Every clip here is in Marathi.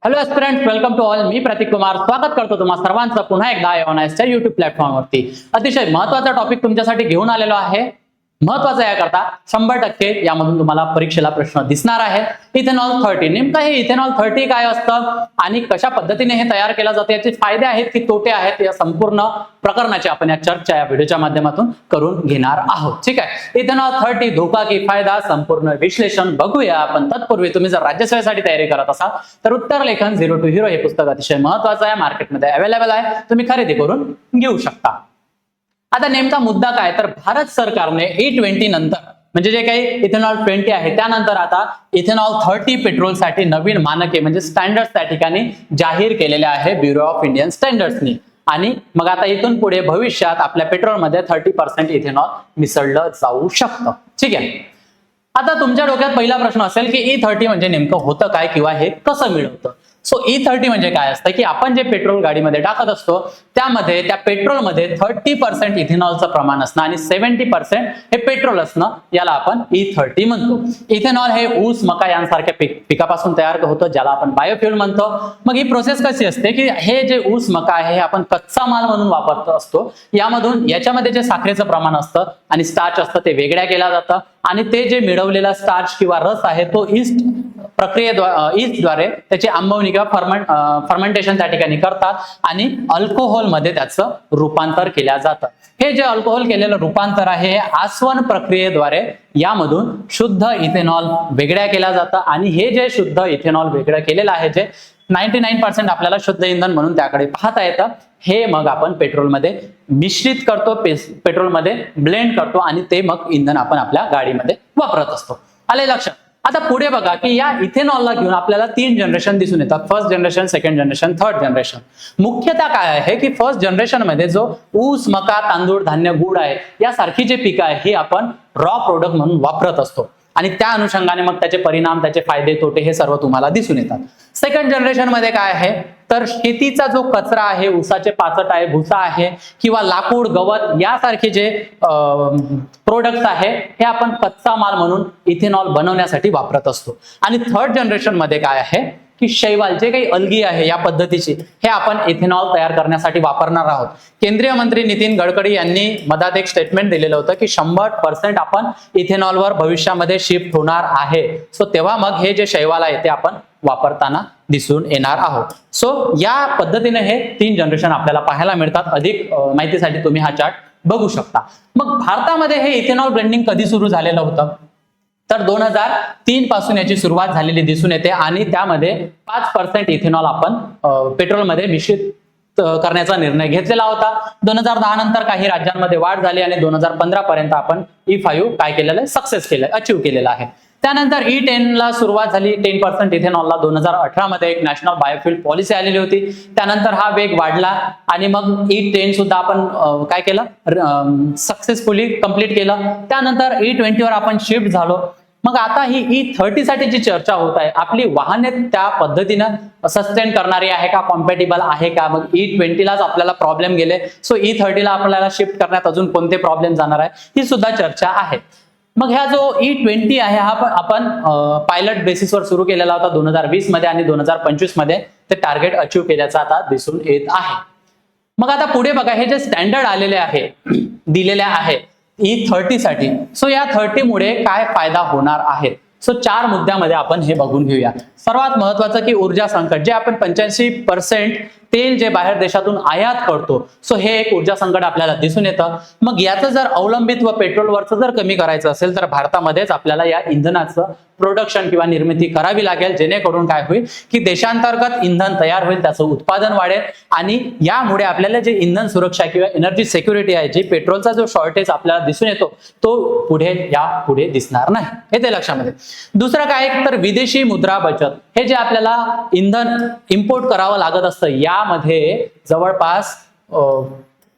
Hello aspirant, welcome to all. मी प्रतीक कुमार स्वागत करतो तुम्हा सर्वांचं पुन्हा एकदा एवनाइसच्या युट्यूब प्लॅटफॉर्मवरती. अतिशय महत्त्वाचा टॉपिक तुमच्यासाठी घेऊन आलेलो आहे. महत्त्वाचा याकरता 100% यामधून तुम्हाला परीक्षेला प्रश्न दिसणार आहे. इथेनॉल 30 नेमकं हे इथेनॉल 30 काय असतं आणि कशा पद्धतीने हे तयार केलं जातं, याचे फायदे आहेत की तोटे आहेत, या संपूर्ण प्रकरणाची आपण या चर्चा या व्हिडिओच्या माध्यमातून करून घेणार आहोत. ठीक आहे. इथेनॉल 30 धोका की फायदा संपूर्ण विश्लेषण बघूया. आपण तत्पूर्वी तुम्ही जर राज्यसेवेसाठी तयारी करत असाल तर उत्तर लेखन 0 to Hero हे पुस्तक अतिशय महत्त्वाचं आहे. मार्केटमध्ये अवेलेबल आहे, तुम्ही खरेदी करून घेऊ शकता. आता नेमका मुद्दा काय, तर भारत सरकारने E20 नंतर म्हणजे जे काही इथेनॉल 20 आहे त्यानंतर आता इथेनॉल 30 पेट्रोलसाठी नवीन मानके म्हणजे स्टँडर्ड्स त्या ठिकाणी जाहीर केलेले आहे ब्युरो ऑफ इंडियन स्टँडर्ड्सनी. आणि मग आता इथून पुढे भविष्यात आपल्या पेट्रोलमध्ये 30% इथेनॉल मिसळलं जाऊ शकतं. ठीक आहे. आता तुमच्या डोक्यात पहिला प्रश्न असेल की E30 म्हणजे नेमकं होतं काय किंवा हे कसं मिळवतं. सो E30 म्हणजे काय असतं की आपण जे पेट्रोल गाडीमध्ये टाकत असतो त्यामध्ये त्या पेट्रोलमध्ये 30% इथेनॉलचं प्रमाण असणं आणि 70% हे पेट्रोल असणं, याला आपण E30 म्हणतो. इथेनॉल हे ऊस, मका यांसारख्या पिकापासून तयार होतं, ज्याला आपण बायोफ्युल म्हणतो. मग ही प्रोसेस कशी असते की हे जे ऊस, मका आहे हे आपण कच्चा माल म्हणून वापरत असतो. याच्यामध्ये जे साखरेचं प्रमाण असतं आणि स्टार्च असतं ते वेगळ्या केलं जातं आणि ते जे मिळवलेला स्टार्च किंवा रस आहे तो ईस्टद्वारे त्याची आंबवणी किंवा फर्मेंटेशन त्या ठिकाणी करतात आणि अल्कोहोल मध्ये त्याचं रूपांतर केलं जातं. हे जे अल्कोहोल केलेलं रूपांतर आहे हे आसवन प्रक्रियेद्वारे यामधून शुद्ध इथेनॉल वेगळ्या केलं जातं आणि हे जे शुद्ध इथेनॉल वेगळं केलेलं आहे, जे 99% आपल्याला शुद्ध इंधन म्हणून त्याकडे पाहता येतं, हे मग आपण पेट्रोलमध्ये मिश्रित करतो, पेट्रोलमध्ये ब्लेंड करतो आणि ते मग इंधन आपण आपल्या गाडीमध्ये वापरत असतो. आले लक्षात. आता पुढे बघा की या इथेनॉलला घेऊन आपल्याला 3 जनरेशन दिसून येतात. First generation, second generation, third generation. मुख्यतः काय आहे की फर्स्ट जनरेशन मध्ये जो ऊस, मका, तांदूळ, धान्य, गूळ आहे यासारखी जे पिकं आहे ही आपण रॉ प्रोडक्ट म्हणून वापरत असतो आणि त्या अनुषंगाने मग त्याचे परिणाम, त्याचे फायदे, तोटे हे सर्व तुम्हाला दिसून येतात. सेकंड जनरेशन मध्ये काय आहे तर शेतीचा जो कचरा आहे, ऊसाचे पाचट आहे, भुसा आहे किंवा लाकूड, गवत यासारखे जे प्रोडक्ट्स आहे हे आपण कच्चा माल म्हणून इथेनॉल बनवण्यासाठी वापरत असतो. आणि थर्ड जनरेशन मध्ये काय आहे की शैवाल, जे काही अल्गी आहे या पद्धतीची, हे आपण इथेनॉल तयार करण्यासाठी वापरणार आहोत. केंद्रीय मंत्री नितीन गडकरी यांनी मधात एक स्टेटमेंट दिलेलं होतं की 100% आपण इथेनॉलवर भविष्यामध्ये शिफ्ट होणार आहे. सो तेव्हा मग हे जे शैवाल आहे ते आपण वापरताना दिसून येणार आहोत. सो या पद्धतीने हे 3 जनरेशन आपल्याला पाहायला मिळतात. अधिक माहितीसाठी तुम्ही हा चार्ट बघू शकता. मग भारतामध्ये हे इथेनॉल ब्लेंडिंग कधी सुरू झालेलं होतं तर 2003 पासून याची सुरुवात झालेली दिसून येते आणि त्यामध्ये 5% इथेनॉल आपण पेट्रोलमध्ये मिश्रित करण्याचा निर्णय घेतलेला होता. 2010 नंतर काही राज्यांमध्ये वाढ झाली आणि 2015 पर्यंत आपण E5 काय केलेलं आहे, सक्सेस केलं, अचीव्ह केलेलं आहे. त्यानंतर E10 ला सुरुवात झाली. 10% इथेनॉलला 2018 मध्ये एक नॅशनल बायोफ्युल पॉलिसी आलेली होती. त्यानंतर हा वेग वाढला आणि मग E10 सुद्धा आपण काय केलं, सक्सेसफुली कंप्लीट केलं. त्यानंतर E20 वर आपण शिफ्ट झालो. मग आता ही E30 साठी जी चर्चा होत आहे, आपली वाहने त्या पद्धतीनं सस्टेन करणारी आहे का, कॉम्पॅटिबल आहे का. मग E20 लाच आपल्याला प्रॉब्लेम गेले, सो E30 ला आपल्याला शिफ्ट करण्यात अजून कोणते प्रॉब्लेम जाणार आहे ही सुद्धा चर्चा आहे. मग ह्या जो E20 आहे हा आपण पायलट बेसिसवर सुरू केलेला होता 2020 मध्ये आणि 2025 मध्ये ते टार्गेट अचीव्ह केल्याचं आता दिसून येत आहे. मग आता पुढे बघा, हे जे स्टँडर्ड आलेले आहे, दिलेले आहे E30 साठी, सो या 30 मुळे काय फायदा होणार आहे. सो 4 मुद्द्यामध्ये आपण हे बघून घेऊया. सर्वात महत्वाचं की ऊर्जा संकट, जे आपण 85% तेल जे बाहेर देशातून आयात करतो, सो हे एक ऊर्जा संकट आपल्याला दिसून येतं. मग याचं जर अवलंबित्व पेट्रोलवरचं जर कमी करायचं असेल तर भारतामध्येच आपल्याला या इंधनाचं प्रोडक्शन किंवा निर्मिती करावी लागेल, जेणेकरून काय होईल की देशांतर्गत इंधन तयार होईल, त्याचं उत्पादन वाढेल आणि यामुळे आपल्याला जे इंधन सुरक्षा किंवा एनर्जी सिक्युरिटी आहे, जी पेट्रोलचा जो शॉर्टेज आपल्याला दिसून येतो तो पुढे दिसणार नाही. हे ते लक्षामध्ये. दुसरं काय तर विदेशी मुद्रा बचत, हे जे आपल्याला इंधन इम्पोर्ट करावं लागत असतं यामध्ये जवळपास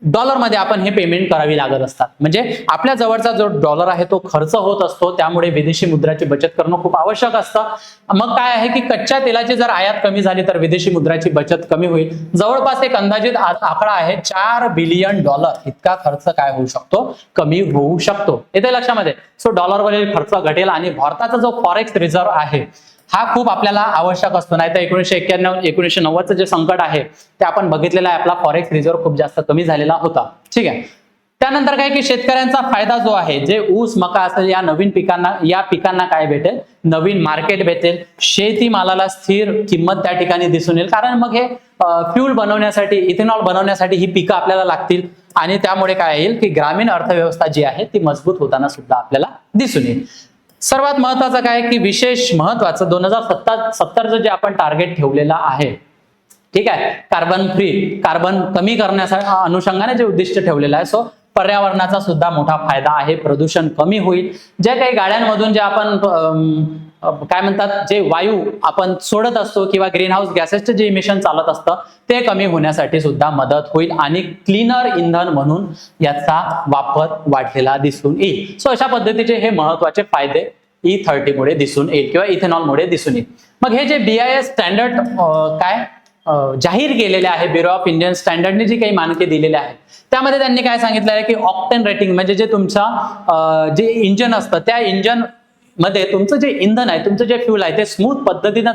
डॉलरमध्ये आपण हे पेमेंट करावी लागत असतात. म्हणजे आपल्या जवळचा जो डॉलर आहे तो खर्च होत असतो, त्यामुळे विदेशी मुद्राची बचत करणं खूप आवश्यक असतं. मग काय आहे की कच्च्या तेलाची जर आयात कमी झाली तर विदेशी मुद्राची बचत कमी होईल. जवळपास एक अंदाजित आकडा आहे $4 बिलियन इतका खर्च काय होऊ शकतो, कमी होऊ शकतो. येते लक्षामध्ये. सो डॉलरवरील खर्च घटेल आणि भारताचा जो फॉरेक्स रिझर्व्ह आहे हा खूप आपल्याला आवश्यक असतो. नाही तर 1991 1990चं जे संकट आहे ते आपण बघितलेलं आहे. आपला फॉरेक्स रिझर्व्ह खूप जास्त कमी झालेला होता. ठीक आहे. त्यानंतर काय की शेतकऱ्यांचा फायदा जो आहे, जे ऊस मका असेल या पिकांना काय भेटेल, नवीन मार्केट भेटेल. शेतीमालाला स्थिर किंमत त्या ठिकाणी दिसून येईल, कारण मग हे फ्यूल बनवण्यासाठी, इथेनॉल बनवण्यासाठी ही पिकं आपल्याला लागतील आणि त्यामुळे काय येईल की ग्रामीण अर्थव्यवस्था जी आहे ती मजबूत होताना सुद्धा आपल्याला दिसून येईल. सर्वात महत्वाचं काय की विशेष महत्वाचं 2070चं जे आपण टार्गेट ठेवलेलं आहे, ठीक आहे, कार्बन कमी करण्यासाठी अनुषंगाने जे उद्दिष्ट ठेवलेलं आहे, सो पर्यावरणाचा सुद्धा मोठा फायदा आहे. प्रदूषण कमी होईल. ज्या काही गाड्यांमधून जे आपण काय म्हणतात, जे वायू आपण सोडत असतो किंवा ग्रीन हाऊस गॅसेसचे जे इमिशन चालत असतं ते कमी होण्यासाठी सुद्धा मदत होईल आणि क्लीनर इंधन म्हणून याचा वापर वाढलेला दिसून येईल. सो अशा पद्धतीचे हे महत्वाचे फायदे E30 मुळे दिसून येईल किंवा इथेनॉलमुळे दिसून येईल. मग हे जे BIS स्टँडर्ड जाहीर केलेले आहे, ब्युरो ऑफ इंडियन स्टँडर्डने जी काही मानके दिलेली आहेत त्यामध्ये त्यांनी काय सांगितलं आहे की ऑक्टेन रेटिंग म्हणजे जे तुमचा जे इंजन असतं त्या इंजन मध्ये तुमचं जे इंधन आहे, तुमचं जे फ्यूल आहे ते स्मूथ पद्धतीने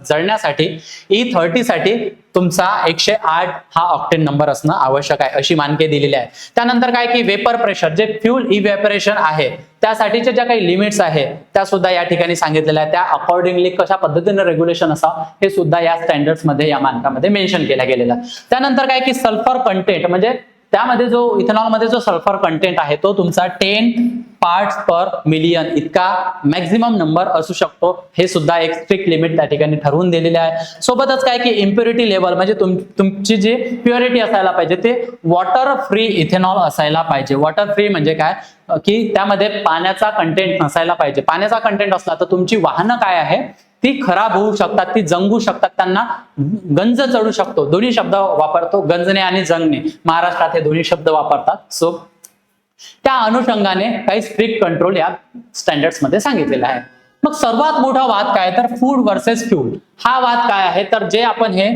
जळण्यासाठी E30 साठी तुमचा 108 हा ऑक्टेन नंबर असणं आवश्यक आहे, अशी मानके दिलेली आहे. त्यानंतर काय की वेपर प्रेशर, जे फ्यूल इव्हॅपोरेशन आहे त्यासाठीच्या ज्या काही लिमिट्स आहे त्या सुद्धा या ठिकाणी सांगितलेल्या आहे. त्या अकॉर्डिंगली कशा पद्धतीने रेग्युलेशन असावं हे सुद्धा या स्टँडर्ड्स मध्ये, या मानकामध्ये मेन्शन केलं गेलेलं आहे. त्यानंतर काय की सल्फर कंटेंट, म्हणजे त्यामध्ये जो इथेनॉल मध्ये जो सल्फर कंटेंट आहे तो तुमचा 10 पार्ट्स पर मिलियन इतका मॅक्झिमम नंबर असू शकतो. हे सुद्धा एक स्ट्रिक्ट लिमिट त्या ठिकाणी ठरवून दिलेले आहे. सोबतच काय की इम्प्युरिटी लेवल, म्हणजे तुमची जी प्युरिटी असायला पाहिजे ते वॉटर फ्री इथेनॉल असायला पाहिजे. वॉटर फ्री म्हणजे काय की त्यामध्ये पाण्याचा कंटेंट नसायला पाहिजे. पाण्याचा कंटेंट असला तर तुमची वाहनं काय आहे ती खराब होऊ शकतात, ती जंगू शकतात, त्यांना गंज चढू शकतो. दोन्ही शब्द वापरतो, गंजणे आणि जंगणे. महाराष्ट्रात हे दोन्ही शब्द वापरतात. सो त्या अनुषंगाने काही स्ट्रिक्ट कंट्रोल या स्टँडर्ड्स मध्ये सांगितलेलं आहे. मग सर्वात मोठा वाद काय तर फूड वर्सेस फ्यूल. हा वाद काय आहे तर जे आपण हे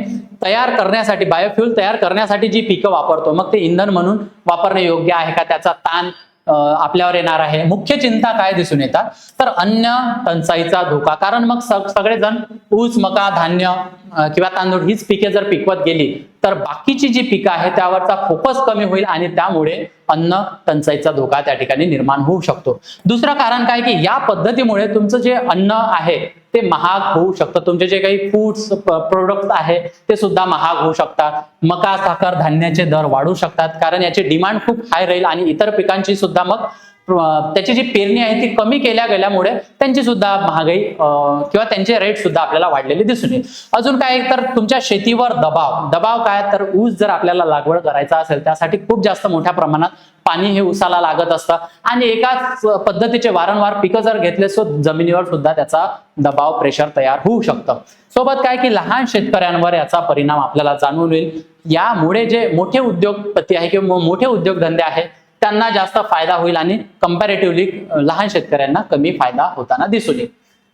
तयार करण्यासाठी, बायोफ्यूल तयार करण्यासाठी जी पिकं वापरतो मग ते इंधन म्हणून वापरणे योग्य आहे का, त्याचा ताण आपल्यावर येणार आहे. मुख्य चिंता काय दिसून येतात तर अन्न टंचाईचा धोका. कारण मग सगळेजण ऊस मका धान्य किंवा तांदूळ हीच पिके जर पिकवत गेली तर बाकीची जी पिकं आहे त्यावरचा फोकस कमी होईल आणि त्यामुळे अन्न टंचाईचा धोका त्या ठिकाणी निर्माण होऊ शकतो. दुसरं कारण काय की या पद्धतीमुळे तुमचं जे अन्न आहे ते महाग होऊ शकतं. तुमचे जे काही फूड्स प्रोडक्ट आहे ते सुद्धा महाग होऊ शकतात. मका साखर धान्याचे दर वाढू शकतात कारण याची डिमांड खूप हाय राहील आणि इतर पिकांची सुद्धा मग त्याची जी पेरणी आहे ती कमी केल्या गेल्यामुळे त्यांची सुद्धा महागाई किंवा त्यांचे रेट सुद्धा आपल्याला वाढलेले दिसून येईल. अजून काय तर तुमच्या शेतीवर दबाव काय तर ऊस जर आपल्याला लागवड करायचा असेल त्यासाठी खूप जास्त मोठ्या प्रमाणात पाणी हे ऊसाला लागत असतं आणि एकाच पद्धतीचे वारंवार पिकं जर घेतले सो जमिनीवर सुद्धा त्याचा दबाव प्रेशर तयार होऊ शकतं. सोबत काय की लहान शेतकऱ्यांवर याचा परिणाम आपल्याला जाणून येईल. यामुळे जे मोठे उद्योगपती आहे किंवा मोठे उद्योगधंदे आहेत त्यांना जास्त फायदा होईल आणि कंपॅरेटिव्हली लहान शेतकऱ्यांना कमी फायदा होताना दिसून येईल.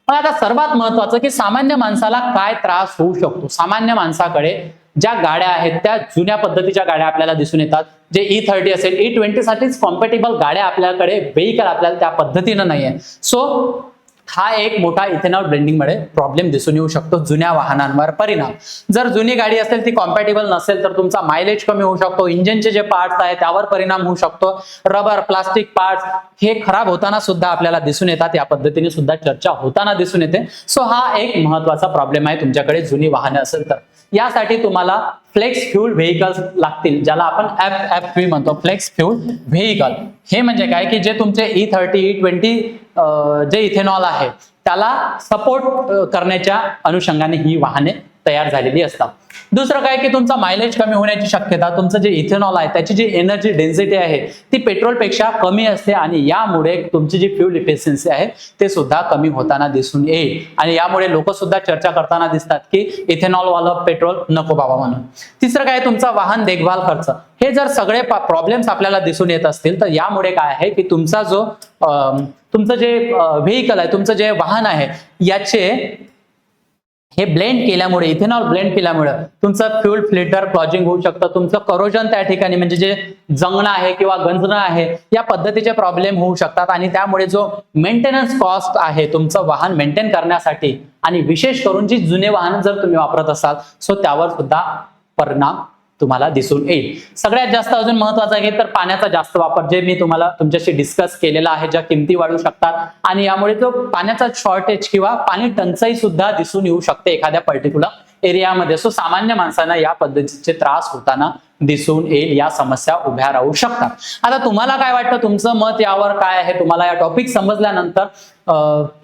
पण आता सर्वात महत्वाचं की सामान्य माणसाला काय त्रास होऊ शकतो. सामान्य माणसाकडे ज्या गाड्या आहेत त्या जुन्या पद्धतीच्या गाड्या आपल्याला दिसून येतात. जे E30 असेल, E20 साठीच कॉम्पॅटिबल गाड्या आपल्याकडे, व्हेइकल आपल्याला त्या पद्धतीनं नाहीये. सो हा एक मोठा इथेनॉल ब्लेंडिंगमुळे प्रॉब्लेम दिसून येऊ शकतो. जुन्या वाहनांवर परिणाम, जर जुनी गाडी असेल ती कॉम्पॅटिबल नसेल तर तुमचा मायलेज कमी होऊ शकतो. इंजिनचे जे पार्ट्स आहेत त्यावर परिणाम होऊ शकतो. रबर प्लास्टिक पार्ट्स हे खराब होताना सुद्धा आपल्याला दिसून येतात. या पद्धतीने सुद्धा चर्चा होताना दिसून येते. सो हा एक महत्वाचा प्रॉब्लेम आहे तुमच्याकडे जुनी वाहने असेल तर. यासाठी तुम्हाला फ्लेक्स फ्यूल व्हेइकल्स लागतील, ज्याला आपण FFV म्हणतो, फ्लेक्स फ्यूल व्हेइकल. हे म्हणजे काय की जे तुमचे E30 E20 जे इथेनॉल आहे त्याला सपोर्ट करण्याच्या अनुषंगाने ही वाहने तयार झालेली असतात. दुसरं काय की तुमचा मायलेज कमी होण्याची शक्यता, तुमचं जे इथेनॉल आहे त्याची जी एनर्जी डेन्सिटी आहे ती पेट्रोलपेक्षा कमी असते आणि यामुळे तुमची जी फ्यूल इफिशियन्सी आहे ते सुद्धा कमी होताना दिसून येईल आणि यामुळे लोक सुद्धा चर्चा करताना दिसतात की इथेनॉल वालं पेट्रोल नको बाबा म्हणून. तिसरं काय तुमचा वाहन देखभाल खर्च. हे जर सगळे प्रॉब्लेम्स आपल्याला दिसून येत असतील तर यामुळे काय आहे की तुमचा जो तुमचं जे व्हेइकल आहे, तुमचं जे वाहन आहे याचे हे ब्लेंड केल्यामुळे, इथेनॉल ब्लेंड केल्यामुळे तुमचं फ्यूल फिल्टर क्लॉजिंग होऊ शकतं, तुमचं करोजन त्या ठिकाणी म्हणजे जे जंगणं आहे किंवा गंजणं आहे या पद्धतीचे प्रॉब्लेम होऊ शकतात आणि त्यामुळे जो मेंटेनन्स कॉस्ट आहे तुमचं वाहन मेंटेन करण्यासाठी आणि विशेष करून जी जुने वाहन जर तुम्ही वापरत असाल सो त्यावर सुद्धा परिणाम तुम्हाला दिसून येईल. सगळ्यात जास्त अजून महत्वाचं आहे तर पाण्याचा जास्त वापर, जे मी तुम्हाला तुमच्याशी डिस्कस केलेला आहे, ज्या किमती वाढू शकतात आणि यामुळे जो पाण्याचा शॉर्टेज किंवा पाणी टंचाई सुद्धा दिसून येऊ शकते एखाद्या पर्टिक्युलर एरियामध्ये. सो सामान्य माणसांना या पद्धतीचे त्रास होताना दिसून येईल, या समस्या उभ्या राहू शकतात. आता तुम्हाला काय वाटतं, तुमचं मत यावर काय आहे? तुम्हाला या टॉपिक समजल्यानंतर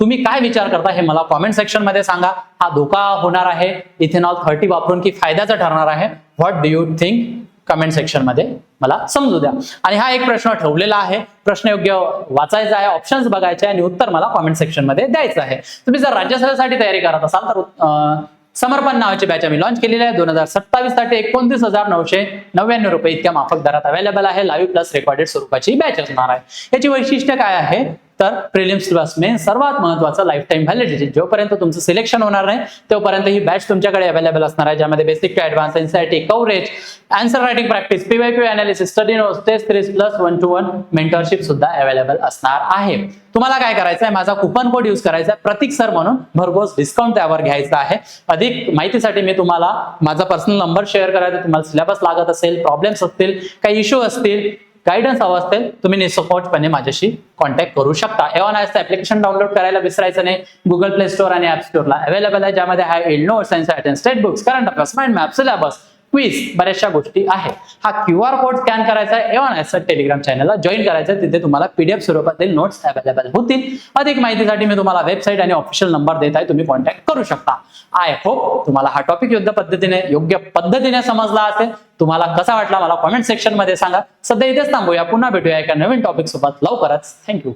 तुम्ही काय विचार करता हे मला कॉमेंट सेक्शन मध्ये सांगा. हा धोका होणार आहे इथेनॉल 30 वापरून की फायद्याचा ठरणार आहे? What do you think? Comment section मध्ये मला समजू द्या. आणि हा एक प्रश्न ठेवलेला आहे, प्रश्न योग्य वाचायचा आहे, ऑप्शन्स बघायचे आणि उत्तर मला कॉमेंट सेक्शन मध्ये द्यायचं आहे. तुम्ही जर राज्यसभेसाठी तयारी करत असाल तर समर्पण नावाची बॅच आम्ही लॉन्च केलेली आहे. 2027 साठी 29,999 रुपये इतक्या माफक दरात अवेलेबल आहे. लाईव्ह प्लस रेकॉर्डेड स्वरूपाची बॅच असणार आहे. याची वैशिष्ट्य काय आहे तर प्रिलिम्स प्लस मेन सर्वात महत्वाचं लाईफ टाइम व्हॅलिडिटी. जोपर्यंत तुमचं सिलेक्शन होणार नाही तोपर्यंत ही बॅच तुमच्याकडे अवेलेबल असणार आहे, ज्यामध्ये basic to advance NCERT coverage, answer writing practice, PYQ analysis, study notes, test series plus 1-to-1 mentorship सुद्धा अवेलेबल असणार आहे. तुम्हाला काय करायचं आहे, माझा कुपन कोड यूज करायचा आहे, प्रतीक सर म्हणून भरघोस डिस्काउंट त्यावर घ्यायचा आहे. अधिक माहितीसाठी मी तुम्हाला माझा पर्सनल नंबर शेअर करायचा. तुम्हाला सिलेबस लागत असेल, प्रॉब्लेम्स असतील, काही इश्यू असतील, गायडन्स हवा असेल, तुम्ही निसंकोचपणे माझ्याशी कॉन्टॅक्ट करू शकता. एव्हन ऍप्लिकेशन डाउनलोड करायला विसरायचं नाही. गुगल प्ले स्टोअर आणि ऍप स्टोअरला अवेलेबल आहे, ज्यामध्ये आहे notes, attend state books, current affairs, mind map, syllabus, quiz, बऱ्याचशा गोष्टी आहेत. हा QR कोड स्कॅन करायचा आहे, एव्हन टेलिग्राम चॅनलला जॉईन करायचं आहे. तिथे तुम्हाला PDF स्वरूपातील नोट्स अवेलेबल होतील. अधिक माहितीसाठी मी तुम्हाला वेबसाईट आणि ऑफिशियल नंबर देत आहे, तुम्ही कॉन्टॅक्ट करू शकता. आय होप तुम्हाला हा टॉपिक योग्य पद्धतीने समजला असेल. तुम्हाला कसा वाटला मला कॉमेंट सेक्शन मध्ये सांगा. सध्या इथेच थांबूया, पुन्हा भेटूया एका नवीन टॉपिक सोबत लवकरच. थँक्यू.